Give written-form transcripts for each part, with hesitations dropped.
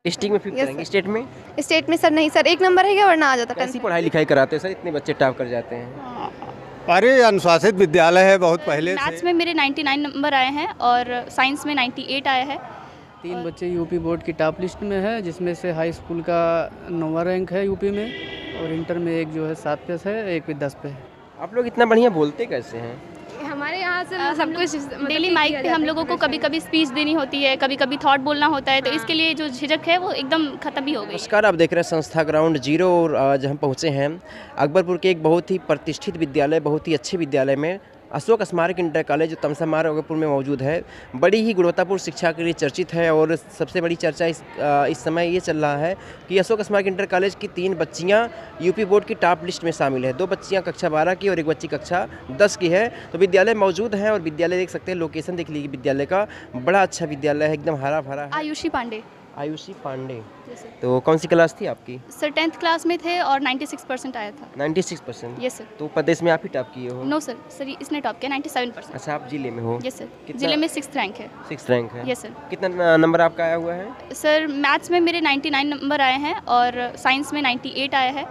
District में 5th rank, state में? State में सर नहीं सर, 1 नंबर है क्या वरना आ जाता। कैसी पढ़ाई लिखाई कराते हैं सर, इतने बच्चे टॉप कर जाते हैं? अरे अनुशासित विद्यालय है बहुत पहले मैथ्स से। में मेरे 99 नंबर आए हैं और साइंस में 98 आया है। 3 बच्चे यूपी बोर्ड की टॉप लिस्ट में है, जिसमें से हाई स्कूल का 9वां रैंक है यूपी में, और इंटर में एक जो है 7 पे है, एक पे 10 पे है। आप लोग इतना बढ़िया बोलते कैसे हैं? हमारे यहाँ से सब कुछ डेली माइक पे हम लोगों को कभी कभी स्पीच देनी होती है, कभी कभी थॉट बोलना होता है, तो इसके लिए जो झिझक है वो एकदम खत्म ही हो गई। नमस्कार, आप देख रहे हैं संस्था ग्राउंड जीरो और आज हम पहुंचे हैं अकबरपुर के एक बहुत ही प्रतिष्ठित विद्यालय, बहुत ही अच्छे विद्यालय में, अशोक स्मारक इंटर कॉलेज जो तमसा मार्ग अकबरपुर में मौजूद है। बड़ी ही गुणवत्तापूर्ण शिक्षा के लिए चर्चित है और सबसे बड़ी चर्चा इस समय ये चल रहा है कि अशोक स्मारक इंटर कॉलेज की 3 बच्चियां यूपी बोर्ड की टॉप लिस्ट में शामिल है। 2 बच्चियां कक्षा 12 की और 1 बच्ची कक्षा 10 की है। तो विद्यालय मौजूद है और विद्यालय देख सकते हैं, लोकेशन देख लीजिए विद्यालय का, बड़ा अच्छा विद्यालय है, एकदम हरा भरा है। आयुषी पांडे। आयुषी पांडे, तो कौन सी क्लास थी आपकी? सर 10th क्लास में थे और 96% आया था। 96%? Yes sir. तो प्रदेश में आप ही टॉप किए हो? नो सर, सर इसने टॉप किया 97%। अच्छा, आप जिले में हो? यस सर, कितना? जिले में 6th रैंक है। 6th रैंक है? Yes sir. कितना नंबर आपका आया हुआ है? सर मैथ्स में मेरे 99 नंबर आए हैं और साइंस में 98 आया है,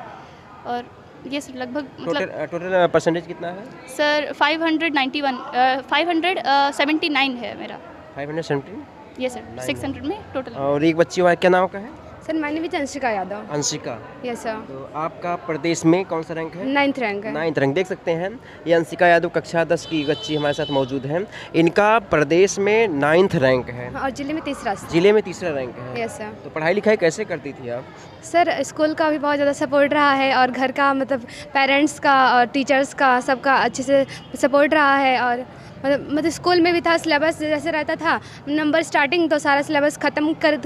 और ये सर लगभग मतलब टोटल परसेंटेज कितना है? सर 579 है मेरा। 570? ये सर 600 में टोटल। और एक बच्ची हुआ है, क्या नाम का है? सर मैंने भी अंशिका यादव। अंशिका? Yes sir. तो आपका प्रदेश में कौन सा रैंक है? 9th रैंक है। 9th rank. देख सकते हैं ये अंशिका यादव कक्षा 10 की बच्ची हमारे साथ मौजूद है। इनका प्रदेश में 9th रैंक है और जिले में तीसरा। जिले में तीसरा रैंक है। Yes sir. तो पढ़ाई लिखाई कैसे करती थी आप? सर स्कूल का भी बहुत ज़्यादा सपोर्ट रहा है और घर का मतलब पेरेंट्स का और टीचर्स का सबका अच्छे से सपोर्ट रहा है। और मतलब स्कूल में भी था, सिलेबस जैसे रहता था, नंबर स्टार्टिंग तो सारा सिलेबस ख़त्म कर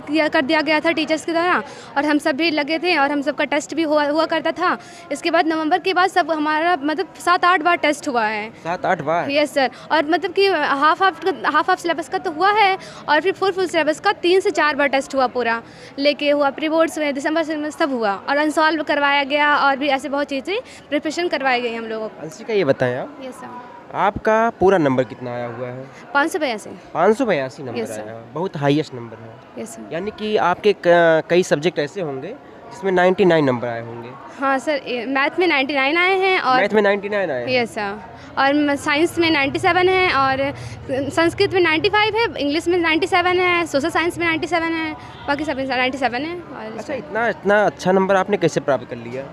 दिया गया था टीचर्स के द्वारा, और हम सब भी लगे थे और हम सबका टेस्ट भी हुआ करता था। इसके बाद नवंबर के बाद सब हमारा मतलब 7-8 बार टेस्ट हुआ है। 7-8 बार? Yes sir. और मतलब कि हाफ सिलेबस का तो हुआ है और फिर फुल सिलेबस का 3 से 4 बार टेस्ट हुआ, पूरा लेके हुआ, प्री बोर्ड्स में दिसंबर से सब हुआ और अनसॉल्व करवाया गया, और भी ऐसे बहुत चीज़ें प्रिपरेशन करवाई गई हम लोगों को। अंशिका ये बताएं आप, यस सर, आपका पूरा नंबर कितना आया हुआ है? 582। 582 नंबर Yes, sir. आया, बहुत हाईएस्ट नंबर है। Yes sir. यानी कि आपके कई सब्जेक्ट ऐसे होंगे जिसमें 99 नंबर आए होंगे। हाँ सर, मैथ में 99 आए हैं और मैथ में 99 आए हैं? Yes sir. और साइंस में 97 है, और संस्कृत में 95 है, इंग्लिश में 97 है, सोशल साइंस में 97 है, बाकी सब 97 है। और अच्छा, इतना अच्छा नंबर आपने कैसे प्राप्त कर लिया?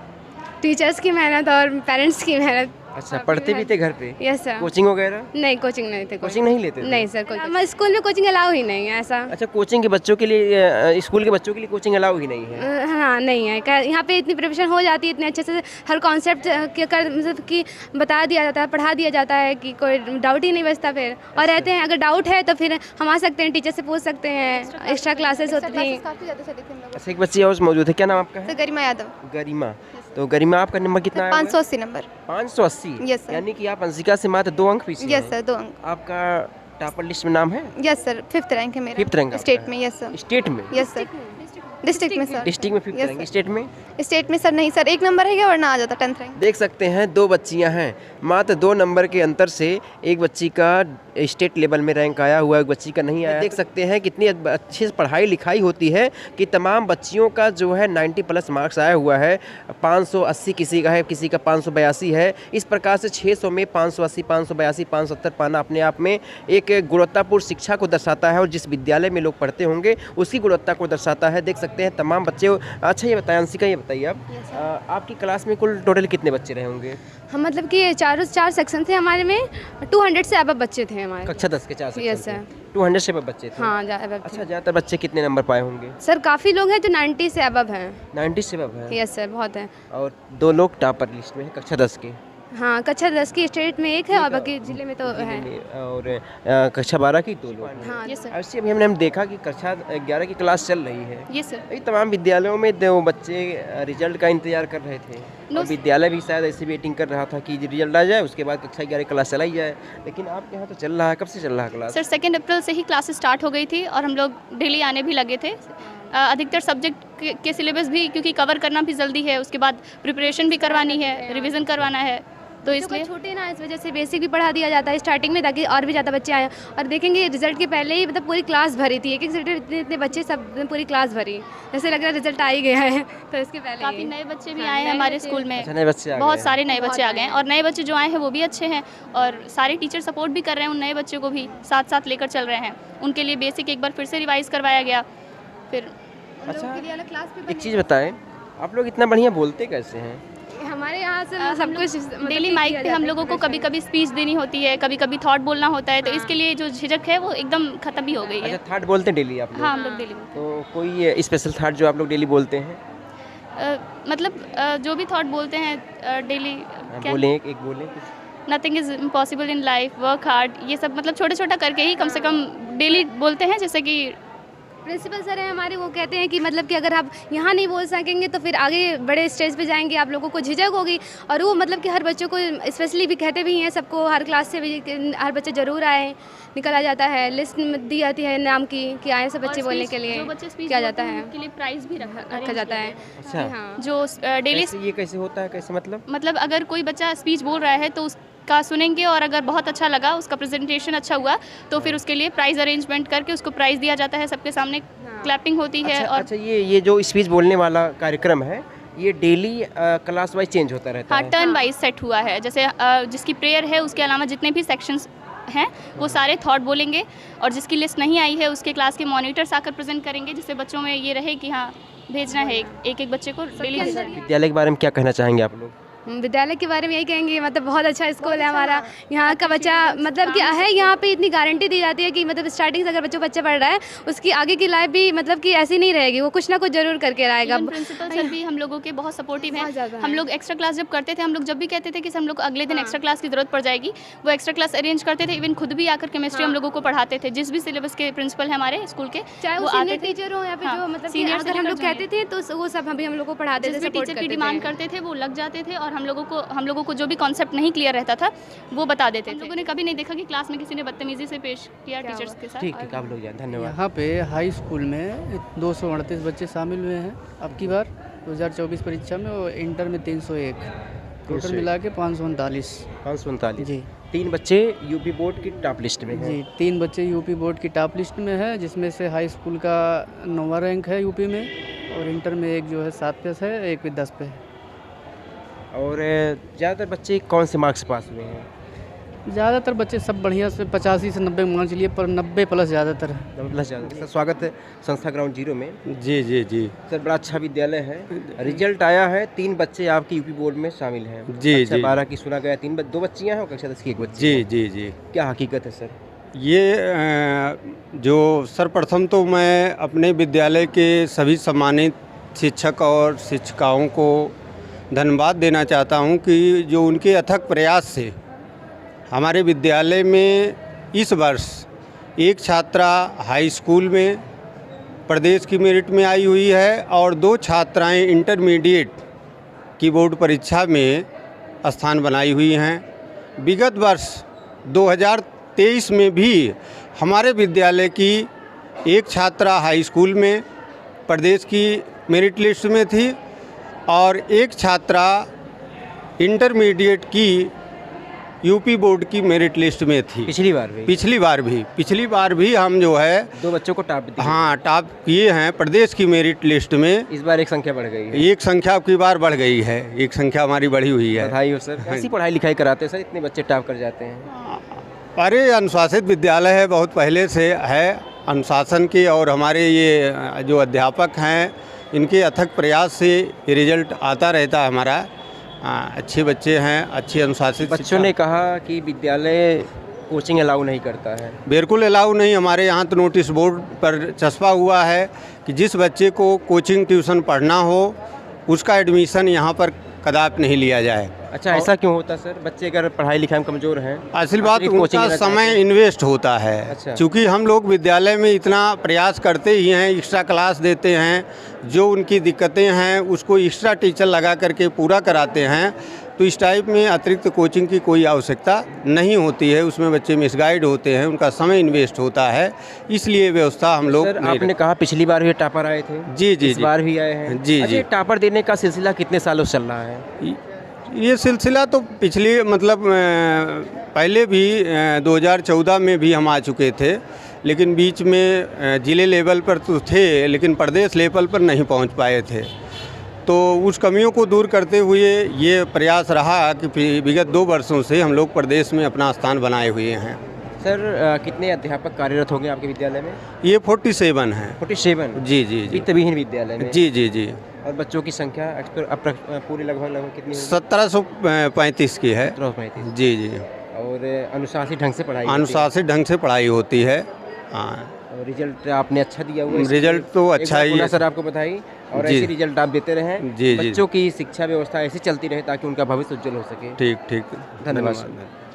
टीचर्स की मेहनत और पेरेंट्स की मेहनत। अच्छा, पढ़ते भी थे घर पे? Yes sir. कोचिंग वगैरह? नहीं, कोचिंग नहीं थे। कोचिंग नहीं लेते थे? नहीं सर, कोचिंग स्कूल में कोचिंग अलाउ ही नहीं है ऐसा। अच्छा, कोचिंग के बच्चों के लिए, स्कूल के बच्चों के लिए कोचिंग अलाउ ही नहीं है? हाँ नहीं है, यहाँ पे इतनी प्रिपरेशन हो जाती है, इतने अच्छे से हर कॉन्सेप्ट मतलब कि बता दिया जाता है, पढ़ा दिया जाता है कि कोई डाउट ही नहीं बचता फिर। और रहते हैं, अगर डाउट है तो फिर हम आ सकते हैं, टीचर से पूछ सकते हैं, एक्स्ट्रा क्लासेस होती थी। अच्छा, एक बच्ची और मौजूद है, क्या नाम आपका है? गरिमा यादव। गरिमा। तो गरिमा, आपका नंबर कितना है? 580 नंबर। 580? Yes sir. यानी कि आप अंशिका से मात्र 2 अंक पीछे हैं। यस सर, 2 अंक। आपका टॉपर लिस्ट में नाम है? यस सर, 5th रैंक है मेरा। 5th रैंक स्टेट में। Yes sir. स्टेट में? यस सर, डिस्ट्रिक्ट में सर। डिस्ट्रिक्ट में 5th रैंक, स्टेट में? स्टेट में सर नहीं सर, 1 नंबर है क्या वरना आ जाता 10th रैंक। देख सकते हैं 2 बच्चियां हैं, मात्र 2 नंबर के अंतर से एक बच्ची का स्टेट लेवल में रैंक आया हुआ है, एक बच्ची का नहीं आया। देख सकते हैं कितनी अच्छी पढ़ाई लिखाई होती है कि तमाम बच्चियों का जो है 90+ मार्क्स आया हुआ है। 580 किसी का है, किसी का 582 है। इस प्रकार से 600 में 580, 582, 570 पाना अपने आप में एक गुणवत्तापूर्ण शिक्षा को दर्शाता है और जिस विद्यालय में लोग पढ़ते होंगे उसकी गुणवत्ता को दर्शाता है। देख सकते हैं तमाम बच्चे। अच्छा, ये बताएं अंशिका, ये बताइए आप, आपकी क्लास में कुल टोटल कितने बच्चे रहे होंगे? हम मतलब कि 4 सेक्शन थे हमारे में, 200 से अब बच्चे थे हमारे। कक्षा 10 के 4 यस सेक्शन सर। थे, 200 से अब बच्चे थे? हाँ, अच्छा, ज़्यादातर बच्चे कितने नंबर पाए होंगे? सर काफ़ी लोग हैं जो 90 से अबव हैं। 90 से अब है? यस सर, बहुत है। और 2 लोग टॉपर लिस्ट में है कक्षा 10 के? हाँ, कक्षा 10 की स्टेट में 1 है और बाकी जिले में तो है। और कक्षा 12 की 2 लोग हैं। हाँ यस सर। ऐसे अभी हमने देखा कि कक्षा 11 की क्लास चल रही है। Yes sir. अभी तमाम विद्यालयों में 2 बच्चे रिजल्ट का इंतजार कर रहे थे और विद्यालय भी शायद ऐसी वेटिंग कर रहा था कि रिजल्ट आ जाए, उसके बाद कक्षा 11 क्लास चलाई जाए। लेकिन आपके यहाँ तो चल रहा है, कब से चल रहा है क्लास? सर 2 अप्रैल से ही क्लासेस स्टार्ट हो गई थी और हम लोग डेली आने भी लगे थे। अधिकतर सब्जेक्ट के सिलेबस भी क्योंकि कवर करना भी जल्दी है, उसके बाद प्रिपरेशन भी करवानी है, रिवीजन करवाना है, तो बच्चों को इसलिए छोटे ना इस वजह से बेसिक भी पढ़ा दिया जाता है स्टार्टिंग में, ताकि और भी ज़्यादा बच्चे आए। और देखेंगे रिजल्ट के पहले ही मतलब पूरी क्लास भरी थी, एक एक सेक्टर इतने इतने बच्चे, सब पूरी क्लास भरी, जैसे लग रहा है रिजल्ट आ ही गया है। तो इसके पहले काफ़ी ही नए बच्चे भी हाँ, आए हैं नए हमारे बच्चे- स्कूल में। अच्छा, नए बच्चे आ गए बहुत हैं। सारे नए बहुत बच्चे आ गए हैं आए और नए बच्चे जो आए हैं वो भी अच्छे हैं और सारे टीचर सपोर्ट भी कर रहे हैं उन नए बच्चों को भी, साथ साथ लेकर चल रहे हैं। उनके लिए बेसिक एक बार फिर से रिवाइज़ करवाया गया। फिर उन लोगों अच्छा, के लिए अलग क्लास भी एक बनी चीज़ बताएं, आप लोग इतना बढ़िया बोलते कैसे हैं? है। हमारे यहाँ से सब कुछ मतलब डेली ठीक माइक किया पे जाता हम है, लोगों को प्रिपरेशन। कभी कभी स्पीच देनी होती है, कभी कभी थॉट बोलना होता है, तो हाँ। इसके लिए जो झिझक है वो एकदम ख़त्म ही हो गई है। अच्छा, थर्ड बोलते हैं डेली आप लोग? हाँ, हम लोग डेली तो कोई स्पेशल थर्ड जो आप लोग डेली बोलते हैं? मतलब जो भी थॉट बोलते हैं डेली, क्या बोलें, एक बोलें कुछ। Nothing is impossible in life, work hard, ये सब मतलब छोटा छोटा करके ही कम से कम डेली बोलते हैं। जैसे कि प्रिंसिपल सर हैं हमारे, वो कहते हैं कि मतलब कि अगर आप यहाँ नहीं बोल सकेंगे तो फिर आगे बड़े स्टेज पे जाएंगे, आप लोगों को झिझक होगी। और वो मतलब कि हर बच्चों को स्पेशली भी कहते भी हैं सबको, हर क्लास से भी कि हर बच्चे ज़रूर आए, निकला जाता है, लिस्ट दी जाती है नाम की कि आए सब बच्चे और बोलने speech- के लिए जो बच्चे स्पीच किया जाता है, उनके लिए प्राइज़ भी रखा जाता है। अच्छा, जी हाँ। जो डेली कैसे ये कैसे होता है, कैसे मतलब? अगर कोई बच्चा स्पीच बोल रहा है तो उसका सुनेंगे और अगर बहुत अच्छा लगा, उसका प्रेजेंटेशन अच्छा हुआ, तो फिर उसके लिए प्राइज़ अरेंजमेंट करके उसको प्राइज़ दिया जाता है, सबके सामने क्लैपिंग होती है। अच्छा, और अच्छा, ये जो स्पीच बोलने वाला कार्यक्रम है, ये डेली क्लास वाइज चेंज होता रहता हाँ, है? टर्न वाइज सेट हुआ है। जैसे जिसकी प्रेयर है उसके अलावा जितने भी सेक्शंस हैं वो सारे थॉट बोलेंगे, और जिसकी लिस्ट नहीं आई है उसके क्लास के मॉनिटर्स आकर प्रेजेंट करेंगे, जिससे बच्चों में ये रहे कि हाँ भेजना है एक एक बच्चे को डेली भेजना है। विद्यालय के बारे में क्या कहना चाहेंगे आप लोग? विद्यालय के बारे में यही कहेंगे, मतलब बहुत अच्छा स्कूल है हमारा। यहाँ का बच्चा मतलब कि है, यहाँ पे इतनी गारंटी दी जाती है कि मतलब स्टार्टिंग से अगर बच्चा पढ़ रहा है उसकी आगे की लाइफ भी मतलब कि ऐसी नहीं रहेगी, वो कुछ ना कुछ जरूर करके रहेगा। प्रिंसिपल सर भी हम लोगों के बहुत सपोर्टिव बहुत ज़्यादा हैं। हैं। हम लोग एक्स्ट्रा क्लास जब करते थे, हम लोग जब भी कहते थे कि हम लोग को अगले दिन एक्स्ट्रा क्लास की ज़रूरत पड़ जाएगी, वो एक्स्ट्रा क्लास अरेंज करते थे। इवन खुद भी आकर केमिस्ट्री हम लोगों को पढ़ाते थे। जिस भी सिलेबस के प्रिंसिपल हैं हमारे स्कूल के, चाहे वो आते सीनियर थे। टीचर हो या फिर हाँ, जो मतलब कि senior से अगर हम लेकर लोग कहते थे तो वो सब हम लोग को पढ़ाते थे, जिस भी सपोर्ट टीचर की करते डिमांड थे। करते थे वो लग जाते थे, और हम लोगों को जो भी कॉन्सेप्ट नहीं क्लियर रहता था वो बता देते थे। हम लोगों ने कभी नहीं देखा कि क्लास में किसी ने बदतमीजी से पेश किया टीचर्स के साथ। ठीक ठीक, आप लोग जाए, धन्यवाद। यहाँ पे हाई स्कूल में 238 बच्चे शामिल हुए हैं अब की बार 2024 परीक्षा में, और इंटर में 301, टोटल मिला के 539। 539 जी 3 बच्चे यूपी बोर्ड की टॉप लिस्ट में हैं। जी 3 बच्चे यूपी बोर्ड की टॉप लिस्ट में है, जिसमें से हाई स्कूल का 9वां रैंक है यूपी में, और इंटर में एक जो है 7 पे है, एक पे 10 पे है। और ज़्यादातर बच्चे कौन से मार्क्स पास हुए हैं? ज़्यादातर बच्चे सब बढ़िया से 85 से 90 मान चलिए, पर 90 प्लस ज़्यादातर है। मतलब सर, स्वागत है संस्था ग्राउंड जीरो में। जी जी जी सर, बड़ा अच्छा विद्यालय है। रिजल्ट आया है, 3 बच्चे आपके यूपी बोर्ड में शामिल हैं। जी, अच्छा, जी। 12 की सुना गया, 2 बच्चियां हैं और कक्षा 10 की 1 बच्ची जी है। जी जी क्या हकीकत है सर? ये जो सर्वप्रथम तो मैं अपने विद्यालय के सभी सम्मानित शिक्षक और शिक्षिकाओं को धन्यवाद देना चाहता हूं कि जो उनके अथक प्रयास से हमारे विद्यालय में इस वर्ष एक छात्रा हाई स्कूल में प्रदेश की मेरिट में आई हुई है, और 2 छात्राएं इंटरमीडिएट की बोर्ड परीक्षा में स्थान बनाई हुई हैं। विगत वर्ष 2023 में भी हमारे विद्यालय की एक छात्रा हाई स्कूल में प्रदेश की मेरिट लिस्ट में थी, और एक छात्रा इंटरमीडिएट की यूपी बोर्ड की मेरिट लिस्ट में थी। पिछली बार भी हम जो है 2 बच्चों को टॉप दिया। हाँ टॉप किए हैं प्रदेश की मेरिट लिस्ट में। इस बार एक संख्या बढ़ गई है। एक संख्या की बार बढ़ गई है, एक संख्या हमारी बढ़ी हुई है। बधाई हो सर। कैसी पढ़ाई लिखाई कराते हैं सर, इतने बच्चे टॉप कर जाते हैं? अरे अनुशासित विद्यालय है, बहुत पहले से है अनुशासन के, और हमारे ये जो अध्यापक हैं इनके अथक प्रयास से ये रिजल्ट आता रहता है हमारा। अच्छे बच्चे हैं, अच्छे अनुशासित। बच्चों ने कहा कि विद्यालय कोचिंग अलाउ नहीं करता है। बिल्कुल अलाउ नहीं, हमारे यहाँ तो नोटिस बोर्ड पर चस्पा हुआ है कि जिस बच्चे को कोचिंग ट्यूशन पढ़ना हो उसका एडमिशन यहाँ पर कदापि नहीं लिया जाए। अच्छा, ऐसा क्यों होता सर? बच्चे अगर पढ़ाई लिखाई में कमज़ोर हैं, असल बात अतिरिक्त कोचिंग उनका लेना चाहते समय हैं। इन्वेस्ट होता है। अच्छा। क्योंकि हम लोग विद्यालय में इतना प्रयास करते ही हैं, एक्स्ट्रा क्लास देते हैं, जो उनकी दिक्कतें हैं उसको एक्स्ट्रा टीचर लगा करके पूरा कराते हैं, तो इस टाइप में अतिरिक्त कोचिंग की कोई आवश्यकता नहीं होती है। उसमें बच्चे मिसगाइड होते हैं, उनका समय इन्वेस्ट होता है, इसलिए व्यवस्था हम लोग सर, नहीं आपने कहा पिछली बार भी टॉपर आए थे, जी जी इस जी बार भी आए हैं। जी, अच्छा, जी। टॉपर देने का सिलसिला कितने सालों से चल रहा है? ये सिलसिला तो पिछली मतलब पहले भी 2014 में भी हम आ चुके थे, लेकिन बीच में ज़िले लेवल पर तो थे लेकिन प्रदेश लेवल पर नहीं पहुंच पाए थे। तो उस कमियों को दूर करते हुए ये प्रयास रहा कि विगत 2 वर्षों से हम लोग प्रदेश में अपना स्थान बनाए हुए हैं। सर कितने अध्यापक कार्यरत होंगे आपके विद्यालय में? ये 47 हैं। 47? जी जी जी वित्तविहीन विद्यालय में? जी जी जी। और बच्चों की संख्या पूरी लगभग कितनी होगी? 1735 की है। 1735। जी जी। और अनुशासित ढंग से पढ़ाई होती है? अनुशासित ढंग से पढ़ाई होती है। हाँ, और रिजल्ट आपने अच्छा दिया हुआ है? रिजल्ट तो अच्छा ही है सर, आपको बताइए। और जी। ऐसे रिजल्ट आप देते रहें। जी जी। बच्चों की शिक्षा व्यवस्था ऐसी चलती रहे ताकि उनका भविष्य उज्जवल हो सके। ठीक ठीक। धन्यवाद।